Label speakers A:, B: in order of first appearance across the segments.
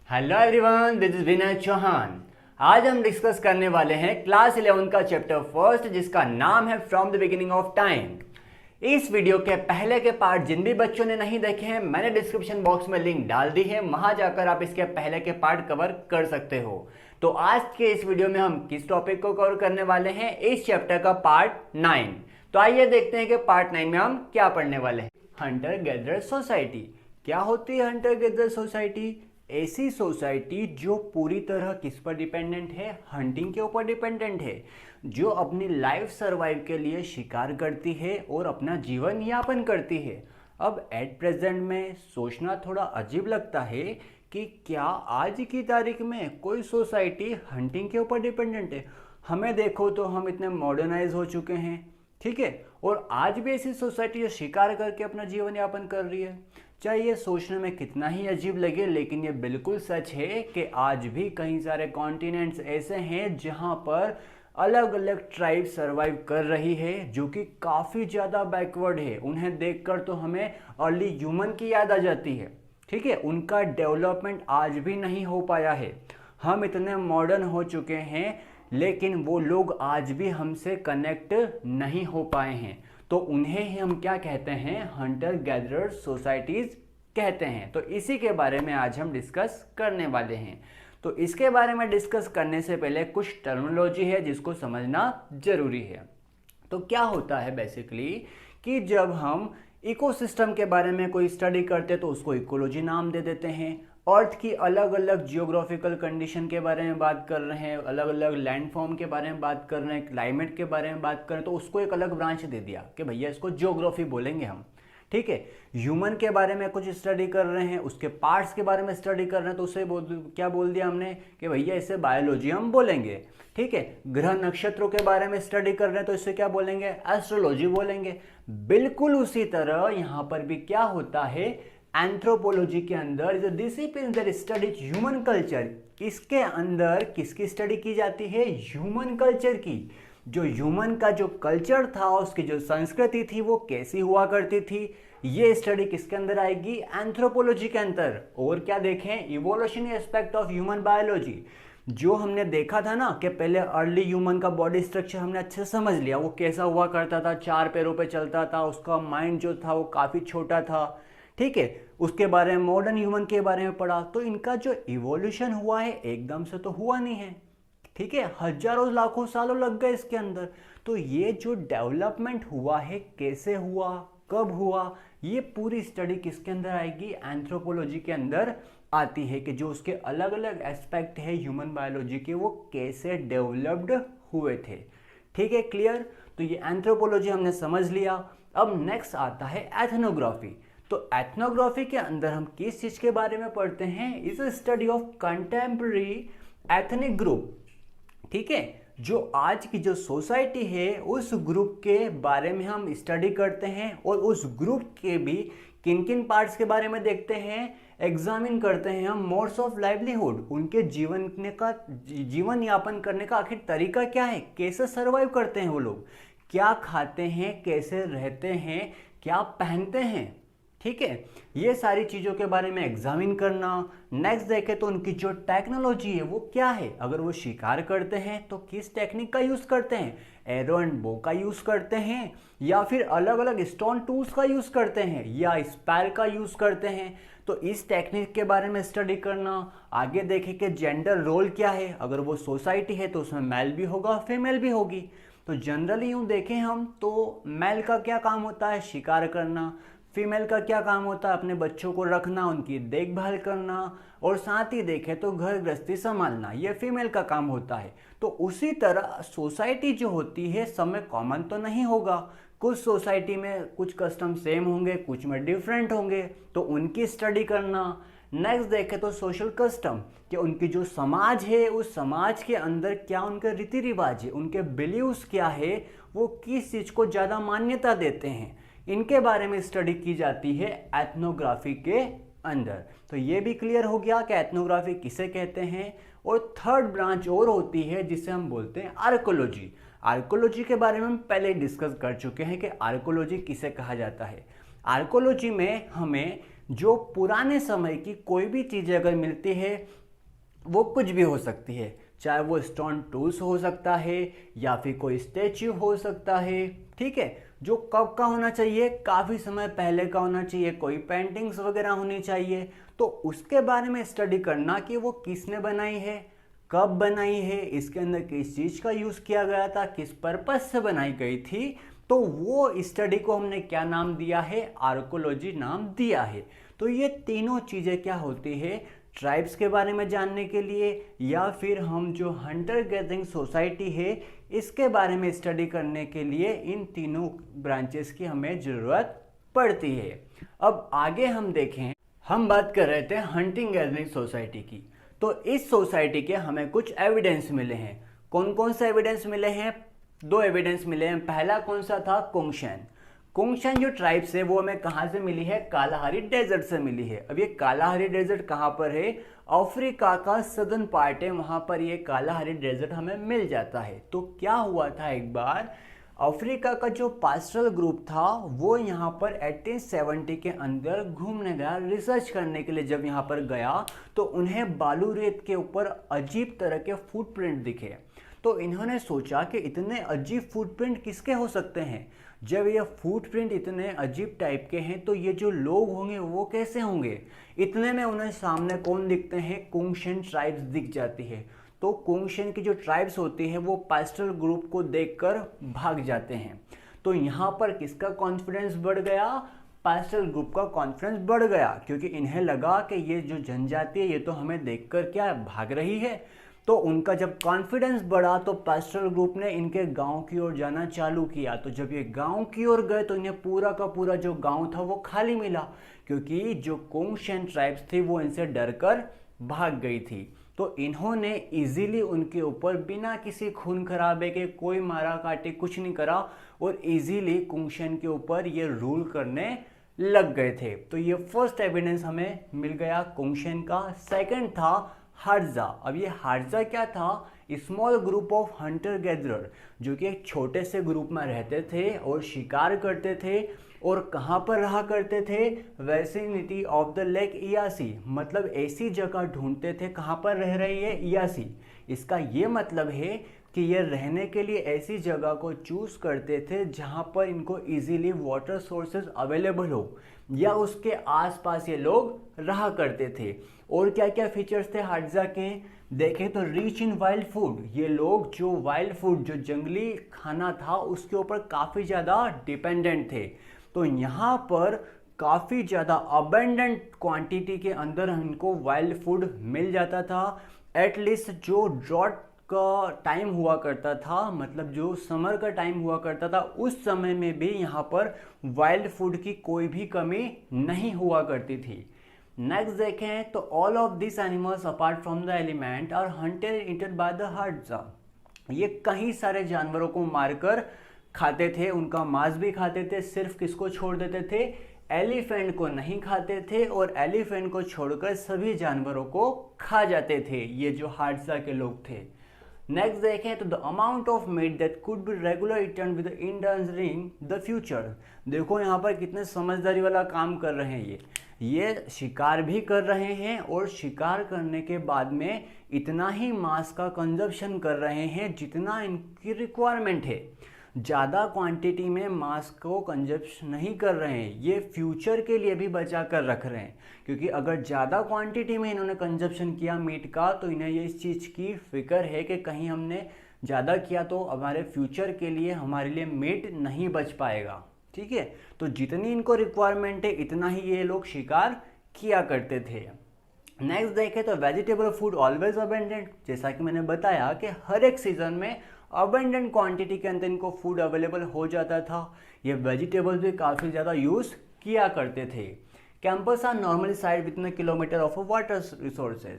A: Hello everyone, this is विनय चौहान। आज हम discuss करने वाले हैं क्लास 11 का चैप्टर फर्स्ट, जिसका नाम है from the beginning of time. इस वीडियो के पहले के पार्ट जिन भी बच्चों ने नहीं देखे हैं, मैंने डिस्क्रिप्शन बॉक्स में लिंक डाल दी है, वहां जाकर आप इसके पहले के पार्ट कवर कर सकते हो। तो आज के इस वीडियो में हम किस टॉपिक को कवर करने वाले हैं? इस चैप्टर का पार्ट 9। तो आइए देखते हैं कि पार्ट 9 में हम क्या पढ़ने वाले हैं। Hunter gatherer society. क्या होती है हंटर गैदरर सोसाइटी? ऐसी सोसाइटी जो पूरी तरह किस पर डिपेंडेंट है? हंटिंग के ऊपर डिपेंडेंट है, जो अपनी लाइफ सर्वाइव के लिए शिकार करती है और अपना जीवन यापन करती है। अब एट प्रेजेंट में सोचना थोड़ा अजीब लगता है कि क्या आज की तारीख में कोई सोसाइटी हंटिंग के ऊपर डिपेंडेंट है। हमें देखो तो हम इतने मॉडर्नाइज हो चुके हैं, ठीक है, और आज भी ऐसी सोसाइटी जो शिकार करके अपना जीवन यापन कर रही है। चाहे ये सोचने में कितना ही अजीब लगे, लेकिन ये बिल्कुल सच है कि आज भी कई सारे कॉन्टिनेंट्स ऐसे हैं जहां पर अलग अलग ट्राइब सरवाइव कर रही है, जो कि काफ़ी ज़्यादा बैकवर्ड है। उन्हें देखकर तो हमें अर्ली ह्यूमन की याद आ जाती है, ठीक है। उनका डेवलपमेंट आज भी नहीं हो पाया है। हम इतने मॉडर्न हो चुके हैं, लेकिन वो लोग आज भी हमसे कनेक्ट नहीं हो पाए हैं। तो उन्हें ही हम क्या कहते हैं? हंटर गैदरर सोसाइटीज कहते हैं। तो इसी के बारे में आज हम डिस्कस करने वाले हैं। तो इसके बारे में डिस्कस करने से पहले कुछ टर्मिनोलॉजी है जिसको समझना जरूरी है। तो क्या होता है बेसिकली कि जब हम इकोसिस्टम के बारे में कोई स्टडी करते हैं तो उसको इकोलॉजी नाम दे देते हैं। अर्थ की अलग अलग जियोग्राफिकल कंडीशन के बारे में बात कर रहे हैं, अलग अलग लैंड फॉर्म के बारे में बात कर रहे हैं, क्लाइमेट के बारे में बात कर रहे हैं, तो उसको एक अलग ब्रांच दे दिया कि भैया इसको जियोग्राफी बोलेंगे हम, ठीक है। ह्यूमन के बारे में कुछ स्टडी कर रहे हैं, उसके पार्ट्स के बारे में स्टडी कर रहे हैं, तो उसे क्या बोल दिया हमने कि भैया इसे बायोलॉजी हम बोलेंगे, ठीक है। ग्रह नक्षत्रों के बारे में स्टडी कर रहे हैं तो इसे क्या बोलेंगे? एस्ट्रोलॉजी बोलेंगे। बिल्कुल उसी तरह यहाँ पर भी क्या होता है, एंथ्रोपोलॉजी के अंदर जो discipline that studies human culture, इसके अंदर किसकी स्टडी की जाती है? ह्यूमन कल्चर की। जो ह्यूमन का जो कल्चर था, उसकी जो संस्कृति थी, वो कैसी हुआ करती थी, ये स्टडी किसके अंदर आएगी? एंथ्रोपोलॉजी के अंदर। और क्या देखें? Evolutionary aspect of human biology. जो हमने देखा था ना कि पहले अर्ली ह्यूमन का बॉडी स्ट्रक्चर हमने अच्छे से समझ लिया, वो कैसा हुआ करता था, 4 पैरों पे चलता था, उसका माइंड जो था वो काफ़ी छोटा था, ठीक है। उसके बारे में मॉडर्न ह्यूमन के बारे में पढ़ा। तो इनका जो इवोल्यूशन हुआ है एकदम से तो हुआ नहीं है, ठीक है, हजारों लाखों सालों लग गए इसके अंदर। तो ये जो डेवलपमेंट हुआ है, कैसे हुआ, कब हुआ, ये पूरी स्टडी किसके अंदर आएगी? एंथ्रोपोलॉजी के अंदर आती है, कि जो उसके अलग अलग एस्पेक्ट है ह्यूमन बायोलॉजी के, वो कैसे डेवलप्ड हुए थे, ठीक है, क्लियर। तो ये एंथ्रोपोलॉजी हमने समझ लिया। अब नेक्स्ट आता है एथनोग्राफी। तो एथनोग्राफी के अंदर हम किस चीज के बारे में पढ़ते हैं? Is a study of contemporary ethnic group, ठीक है। जो आज की जो सोसाइटी है, उस ग्रुप के बारे में हम स्टडी करते हैं, और उस ग्रुप के भी किन किन पार्ट्स के बारे में देखते हैं, एग्जामिन करते हैं हम। मोड्स ऑफ लाइवलीहुड, उनके जीवन यापन करने का आखिर तरीका क्या है, कैसे सर्वाइव करते हैं वो लोग, क्या खाते हैं, कैसे रहते हैं, क्या पहनते हैं, ठीक है। ये सारी चीज़ों के बारे में एग्जामिन करना। नेक्स्ट देखें तो उनकी जो टेक्नोलॉजी है वो क्या है। अगर वो शिकार करते हैं तो किस टेक्निक का यूज़ करते हैं? एरो एंड बो का यूज़ करते हैं, या फिर अलग अलग स्टोन टूल्स का यूज़ करते हैं, या स्पैर का यूज़ करते हैं। तो इस टेक्निक के बारे में स्टडी करना। आगे देखें कि जेंडर रोल क्या है। अगर वो सोसाइटी है तो उसमें मेल भी होगा, फीमेल भी होगी। तो जनरली यूँ देखें हम तो मेल का क्या काम होता है? शिकार करना। फीमेल का क्या काम होता है? अपने बच्चों को रखना, उनकी देखभाल करना, और साथ ही देखें तो घर गृहस्थी संभालना, ये फीमेल का काम होता है। तो उसी तरह सोसाइटी जो होती है, सब में कॉमन तो नहीं होगा। कुछ सोसाइटी में कुछ कस्टम सेम होंगे, कुछ में डिफरेंट होंगे, तो उनकी स्टडी करना। नेक्स्ट देखें तो सोशल कस्टम, कि उनकी जो समाज है, उस समाज के अंदर क्या उनके रीति रिवाज है, उनके बिलीव्स क्या है, वो किस चीज़ को ज़्यादा मान्यता देते हैं, इनके बारे में स्टडी की जाती है एथनोग्राफी के अंदर। तो ये भी क्लियर हो गया कि एथनोग्राफी किसे कहते हैं। और थर्ड ब्रांच और होती है जिसे हम बोलते हैं आर्कोलॉजी। आर्कोलॉजी के बारे में हम पहले डिस्कस कर चुके हैं कि आर्कोलॉजी किसे कहा जाता है। आर्कोलॉजी में हमें जो पुराने समय की कोई भी चीज़ अगर मिलती है वो कुछ भी हो सकती है, चाहे वो स्टोन टूल्स हो सकता है या फिर कोई स्टैच्यू हो सकता है, ठीक है। जो कब का होना चाहिए, काफ़ी समय पहले का होना चाहिए, कोई पेंटिंग्स वगैरह होनी चाहिए। तो उसके बारे में स्टडी करना कि वो किसने बनाई है, कब बनाई है, इसके अंदर किस चीज़ का यूज़ किया गया था, किस पर्पज से बनाई गई थी, तो वो स्टडी को हमने क्या नाम दिया है, आर्कोलॉजी नाम दिया है। तो ये तीनों चीज़ें क्या होती है, ट्राइब्स के बारे में जानने के लिए या फिर हम जो हंटर गैदरिंग सोसाइटी है इसके बारे में स्टडी करने के लिए इन तीनों ब्रांचेस की हमें ज़रूरत पड़ती है। अब आगे हम देखें, हम बात कर रहे थे हंटिंग गैदरिंग सोसाइटी की। तो इस सोसाइटी के हमें कुछ एविडेंस मिले हैं। कौन कौन से एविडेंस मिले हैं, दो एविडेंस मिले हैं। पहला कौन सा था, कुंगशन। कुंगशन जो ट्राइब्स है वो हमें कहाँ से मिली है, कालाहारी डेजर्ट से मिली है। अब ये कालाहारी डेजर्ट कहाँ पर है, अफ्रीका का सदर्न पार्ट है, वहाँ पर ये कालाहारी डेजर्ट हमें मिल जाता है। तो क्या हुआ था, एक बार अफ्रीका का जो पास्टरल ग्रुप था वो यहाँ पर 1870 के अंदर घूमने गया, रिसर्च करने के लिए जब यहाँ पर गया तो उन्हें बालू रेत के ऊपर अजीब तरह के फुटप्रिंट दिखे। तो इन्होंने सोचा कि इतने अजीब फुटप्रिंट किसके हो सकते हैं, जब ये फुटप्रिंट इतने अजीब टाइप के हैं तो ये जो लोग होंगे वो कैसे होंगे। इतने में उन्हें सामने कौन दिखते हैं, कुंगशन ट्राइब्स दिख जाती है। तो कुंगशन की जो ट्राइब्स होती है वो पास्टरल ग्रुप को देखकर भाग जाते हैं। तो यहाँ पर किसका कॉन्फिडेंस बढ़ गया, पास्टरल ग्रुप का कॉन्फिडेंस बढ़ गया, क्योंकि इन्हें लगा कि ये जो जनजाति है ये तो हमें देखकर क्या भाग रही है। तो उनका जब कॉन्फिडेंस बढ़ा तो पास्टरल ग्रुप ने इनके गांव की ओर जाना चालू किया। तो जब ये गांव की ओर गए तो इन्हें पूरा का पूरा जो गांव था वो खाली मिला, क्योंकि जो कुंगशन ट्राइब्स थी वो इनसे डरकर भाग गई थी। तो इन्होंने इजीली उनके ऊपर बिना किसी खून खराबे के, कोई मारा काटे कुछ नहीं करा, और इजीली कुंगशन के ऊपर ये रूल करने लग गए थे। तो ये फर्स्ट एविडेंस हमें मिल गया कुंगशन का। सेकंड था हाडजा। अब ये हाडजा क्या था, small group of Hunter gatherer, जो कि एक छोटे से ग्रुप में रहते थे और शिकार करते थे। और कहाँ पर रहा करते थे, vicinity of the lake Iasi, मतलब ऐसी जगह ढूंढते थे कहाँ पर रह रही है, इयासी। इसका ये मतलब है कि ये रहने के लिए ऐसी जगह को चूज़ करते थे जहाँ पर इनको इजीली वाटर सोर्सेज अवेलेबल हो या उसके आसपास ये लोग रहा करते थे। और क्या क्या फीचर्स थे हाडजा के, देखें तो रिच इन वाइल्ड फूड, ये लोग जो वाइल्ड फूड, जो जंगली खाना था उसके ऊपर काफ़ी ज़्यादा डिपेंडेंट थे। तो यहाँ पर काफ़ी ज़्यादा अबेंडेंट क्वांटिटी के अंदर इनको वाइल्ड फूड मिल जाता था। एटलीस्ट जो ड्रॉट का टाइम हुआ करता था, मतलब जो समर का टाइम हुआ करता था, उस समय में भी यहाँ पर वाइल्ड फूड की कोई भी कमी नहीं हुआ करती थी। नेक्स्ट देखें तो all of this animals apart from the element are hunted eaten by the Hadza. ये कई सारे जानवरों को मारकर खाते थे, उनका मांस भी खाते थे, सिर्फ किसको छोड़ देते थे, एलिफेंट को नहीं खाते थे, और एलिफेंट को छोड़कर सभी जानवरों को खा जाते थे ये जो हाडजा के लोग थे। नेक्स्ट देखें तो the amount of meat that could be regular eaten with endangering the future. देखो यहाँ पर कितने समझदारी वाला काम कर रहे हैं ये शिकार भी कर रहे हैं और शिकार करने के बाद में इतना ही मांस का कंजप्शन कर रहे हैं जितना इनकी रिक्वायरमेंट है। ज़्यादा क्वांटिटी में मांस को कंजप्शन नहीं कर रहे हैं, ये फ्यूचर के लिए भी बचा कर रख रहे हैं, क्योंकि अगर ज़्यादा क्वांटिटी में इन्होंने कंजप्शन किया मीट का तो इन्हें ये इस चीज़ की फिक्र है कि कहीं हमने ज़्यादा किया तो हमारे फ्यूचर के लिए हमारे लिए मीट नहीं बच पाएगा, ठीक है। तो जितनी इनको रिक्वायरमेंट है इतना ही ये लोग शिकार किया करते थे। नेक्स्ट देखें तो वेजिटेबल फूड ऑलवेज अबेंडेंट, जैसा कि मैंने बताया कि हर एक सीजन में अबेंडेंट क्वांटिटी के अंदर इनको फूड अवेलेबल हो जाता था। ये वेजिटेबल्स भी काफ़ी ज़्यादा यूज़ किया करते थे। Campus are normally side with kilometre of water resources.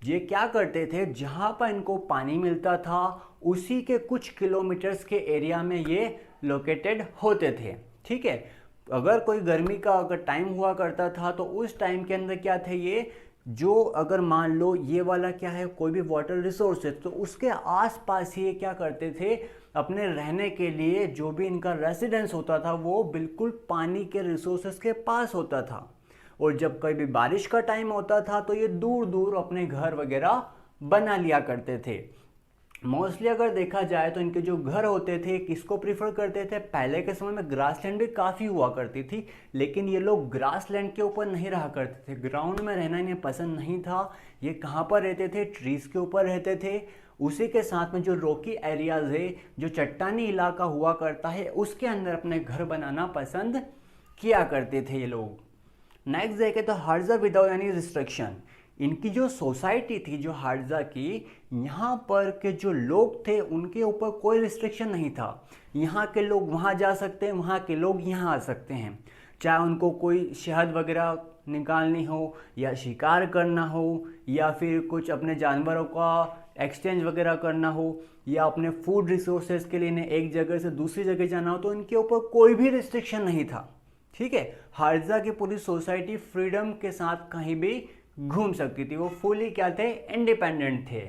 A: ये क्या करते थे, जहाँ पर इनको पानी मिलता था उसी के कुछ किलोमीटर्स के एरिया में ये लोकेटेड होते थे, ठीक है। अगर कोई गर्मी का अगर टाइम हुआ करता था तो उस टाइम के अंदर क्या थे, ये जो अगर मान लो ये वाला क्या है कोई भी वाटर रिसोर्स है तो उसके आसपास ही ये क्या करते थे, अपने रहने के लिए जो भी इनका रेसिडेंस होता था वो बिल्कुल पानी के रिसोर्सेज के पास होता था। और जब कभी बारिश का टाइम होता था तो ये दूर दूर अपने घर वगैरह बना लिया करते थे। मोस्टली अगर देखा जाए तो इनके जो घर होते थे किसको प्रीफर करते थे, पहले के समय में ग्रासलैंड भी काफ़ी हुआ करती थी, लेकिन ये लोग ग्रासलैंड के ऊपर नहीं रहा करते थे, ग्राउंड में रहना इन्हें पसंद नहीं था। ये कहाँ पर रहते थे, ट्रीज़ के ऊपर रहते थे। उसी के साथ में जो रॉकी एरियाज है, जो चट्टानी इलाका हुआ करता है, उसके अंदर अपने घर बनाना पसंद किया करते थे ये लोग। नेक्स्ट देखें तो हार्जा विदाउट एनी रिस्ट्रिक्शन। इनकी जो सोसाइटी थी, जो हार्जा की, यहाँ पर के जो लोग थे उनके ऊपर कोई रिस्ट्रिक्शन नहीं था। यहाँ के लोग वहाँ जा सकते हैं, वहाँ के लोग यहाँ आ सकते हैं। चाहे उनको कोई शहद वगैरह निकालनी हो, या शिकार करना हो, या फिर कुछ अपने जानवरों का एक्सचेंज वगैरह करना हो, या अपने फूड रिसोर्सेज के लिए इन्हें एक जगह से दूसरी जगह जाना हो, तो इनके ऊपर कोई भी रिस्ट्रिक्शन नहीं था। ठीक है, हार्जा की पूरी सोसाइटी फ्रीडम के साथ कहीं भी घूम सकती थी, वो फुली क्या थे, इंडिपेंडेंट थे।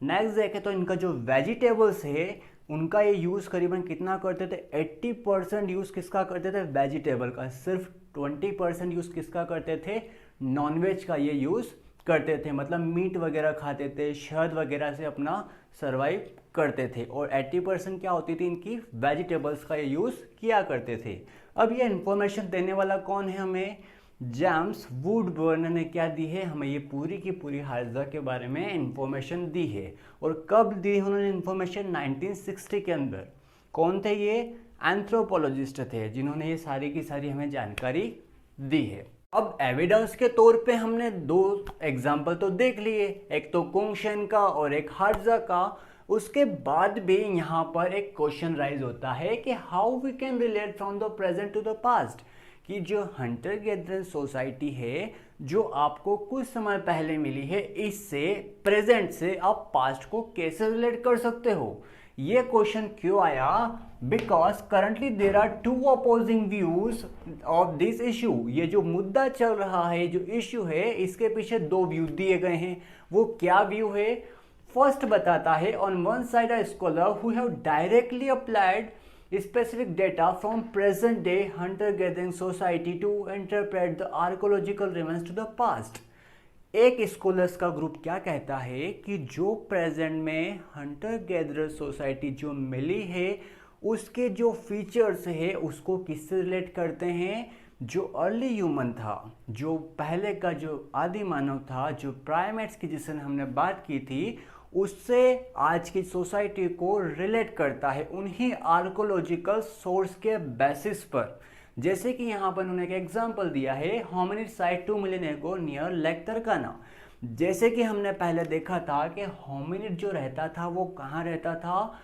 A: नेक्स्ट देखें तो इनका जो वेजिटेबल्स है उनका ये यूज़ करीबन कितना करते थे, 80% यूज़ किसका करते थे, वेजिटेबल का। सिर्फ 20% यूज़ किसका करते थे, नॉनवेज का ये यूज़ करते थे। मतलब मीट वगैरह खाते थे, शहद वगैरह से अपना सर्वाइव करते थे, और 80% क्या होती थी इनकी, वेजिटेबल्स का ये यूज़ किया करते थे। अब ये इन्फॉर्मेशन देने वाला कौन है हमें, जेम्स वुडबर्न ने क्या दी है, हमें ये पूरी की पूरी हार्जा के बारे में इंफॉर्मेशन दी है। और कब दी उन्होंने इंफॉर्मेशन, 1960 के अंदर। कौन थे ये, एंथ्रोपोलॉजिस्ट थे, जिन्होंने ये सारी की सारी हमें जानकारी दी है। अब एविडेंस के तौर पे हमने दो एग्जाम्पल तो देख लिए, एक तो कोंगशेन का और एक हार्जा का। उसके बाद भी यहाँ पर एक क्वेश्चन राइज होता है कि how we can relate from the present to the past, कि जो हंटर गैदरर सोसाइटी है जो आपको कुछ समय पहले मिली है, इससे प्रेजेंट से आप पास्ट को कैसे रिलेट कर सकते हो। ये क्वेश्चन क्यों आया, because currently there are two opposing views of this issue. ये जो मुद्दा चल रहा है, जो इश्यू है, इसके पीछे दो व्यू दिए गए हैं। वो क्या व्यू है, फर्स्ट बताता है, on one side a scholar who have directly applied specific data from present day hunter gathering society to interpret the archaeological remains to the past। एक स्कॉलर्स का ग्रुप क्या कहता है कि जो प्रेजेंट में हंटर गैदरर सोसाइटी जो मिली है, उसके जो फीचर्स है उसको किससे रिलेट करते हैं, जो अर्ली ह्यूमन था, जो पहले का जो आदि मानव था, जो प्राइमेट्स की जिससे हमने बात की थी, उससे आज की सोसाइटी को रिलेट करता है उन्हीं आर्कोलॉजिकल सोर्स के बेसिस पर। जैसे कि यहाँ पर उन्होंने एक एग्जांपल दिया है, होमिनिड साइट 2 मिलियन एगो नियर लेक तरकाना। जैसे कि हमने पहले देखा था कि होमिनिड जो रहता था वो कहाँ रहता था,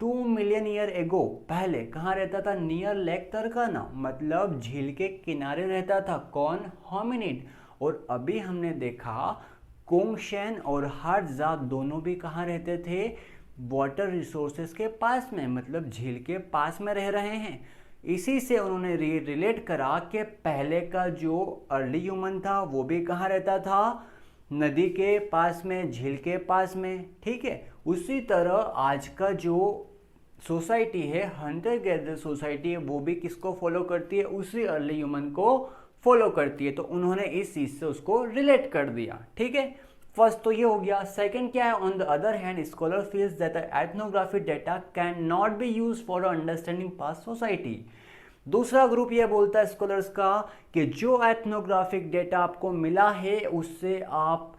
A: 2 मिलियन ईयर एगो पहले कहाँ रहता था, नियर लेक तरकाना, मतलब झील के किनारे रहता था। कौन, होमिनिड। और अभी हमने देखा कोंगशेन और हार्जा दोनों भी कहाँ रहते थे, वाटर रिसोर्सेज के पास में, मतलब झील के पास में रह रहे हैं। इसी से उन्होंने रिलेट करा कि पहले का जो अर्ली ह्यूमन था वो भी कहाँ रहता था, नदी के पास में, झील के पास में। ठीक है, उसी तरह आज का जो सोसाइटी है, हंटर गैदरर सोसाइटी है, वो भी किसको फॉलो करती है, उसी अर्ली ह्यूमन को फॉलो करती है। तो उन्होंने इस चीज से उसको रिलेट कर दिया। ठीक है, फर्स्ट तो ये हो गया। सेकंड क्या है, on the other hand scholar feels that ethnographic data can not be used for understanding past society. दूसरा ग्रुप ये बोलता है स्कॉलर्स का कि जो एथनोग्राफिक डेटा आपको मिला है उससे आप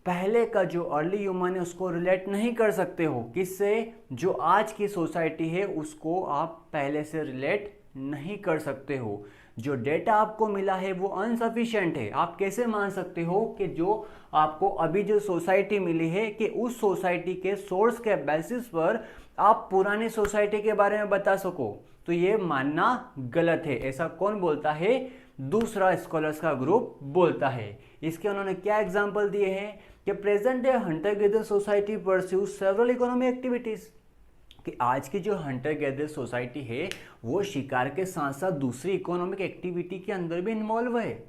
A: पहले का जो अर्ली ह्यूमन है उसको रिलेट नहीं कर सकते हो। किससे, जो आज की सोसाइटी है उसको आप पहले से रिलेट नहीं कर सकते हो। जो डेटा आपको मिला है वो अनसफिशिएंट है। आप कैसे मान सकते हो कि जो आपको अभी जो सोसाइटी मिली है कि उस सोसाइटी के सोर्स के बेसिस पर आप पुरानी सोसाइटी के बारे में बता सको, तो ये मानना गलत है। ऐसा कौन बोलता है, दूसरा स्कॉलर्स का ग्रुप बोलता है। इसके उन्होंने क्या एग्जांपल दिए हैं कि present day Hunter gatherer society pursues several economic activities, कि आज की जो हंटर गैदरर सोसाइटी है वो शिकार के साथ साथ दूसरी इकोनॉमिक एक्टिविटी के अंदर भी इन्वॉल्व है,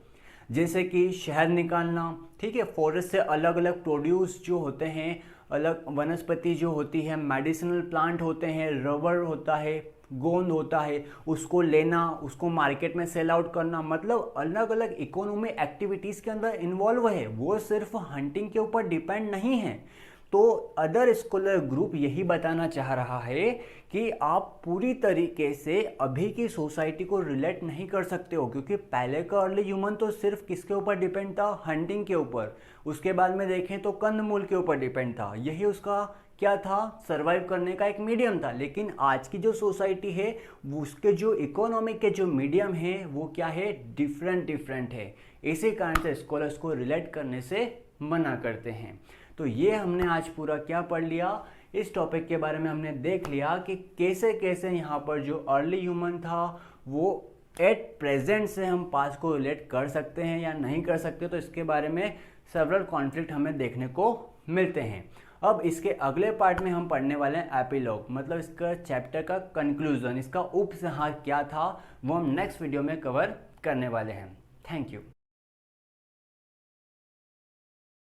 A: जैसे कि शहद निकालना। ठीक है, फॉरेस्ट से अलग अलग प्रोड्यूस जो होते हैं, अलग वनस्पति जो होती है, मेडिसिनल प्लांट होते हैं, रबर होता है, गोंद होता है उसको लेना, उसको मार्केट में सेल आउट करना, मतलब अलग अलग इकोनॉमी एक्टिविटीज़ के अंदर इन्वॉल्व है, वो सिर्फ हंटिंग के ऊपर डिपेंड नहीं है। तो अदर स्कॉलर ग्रुप यही बताना चाह रहा है कि आप पूरी तरीके से अभी की सोसाइटी को रिलेट नहीं कर सकते हो, क्योंकि पहले का अर्ली ह्यूमन तो सिर्फ किसके ऊपर डिपेंड था, हंटिंग के ऊपर। उसके बाद में देखें तो कंदमूल के ऊपर डिपेंड था, यही उसका क्या था, सरवाइव करने का एक मीडियम था। लेकिन आज की जो सोसाइटी है उसके जो इकोनॉमिक के जो मीडियम है वो क्या है, डिफरेंट है। इसी कारण से स्कॉलर्स को रिलेट करने से मना करते हैं। तो ये हमने आज पूरा क्या पढ़ लिया, इस टॉपिक के बारे में हमने देख लिया कि कैसे कैसे यहाँ पर जो अर्ली ह्यूमन था वो एट प्रेजेंट से हम पास्ट को रिलेट कर सकते हैं या नहीं कर सकते। तो इसके बारे में सेवरल कॉन्फ्लिक्ट हमें देखने को मिलते हैं। अब इसके अगले पार्ट में हम पढ़ने वाले हैं एपिलॉग, मतलब इसका चैप्टर का कंक्लूजन, इसका उपसंहार क्या था वो हम नेक्स्ट वीडियो में कवर करने वाले हैं। Thank you.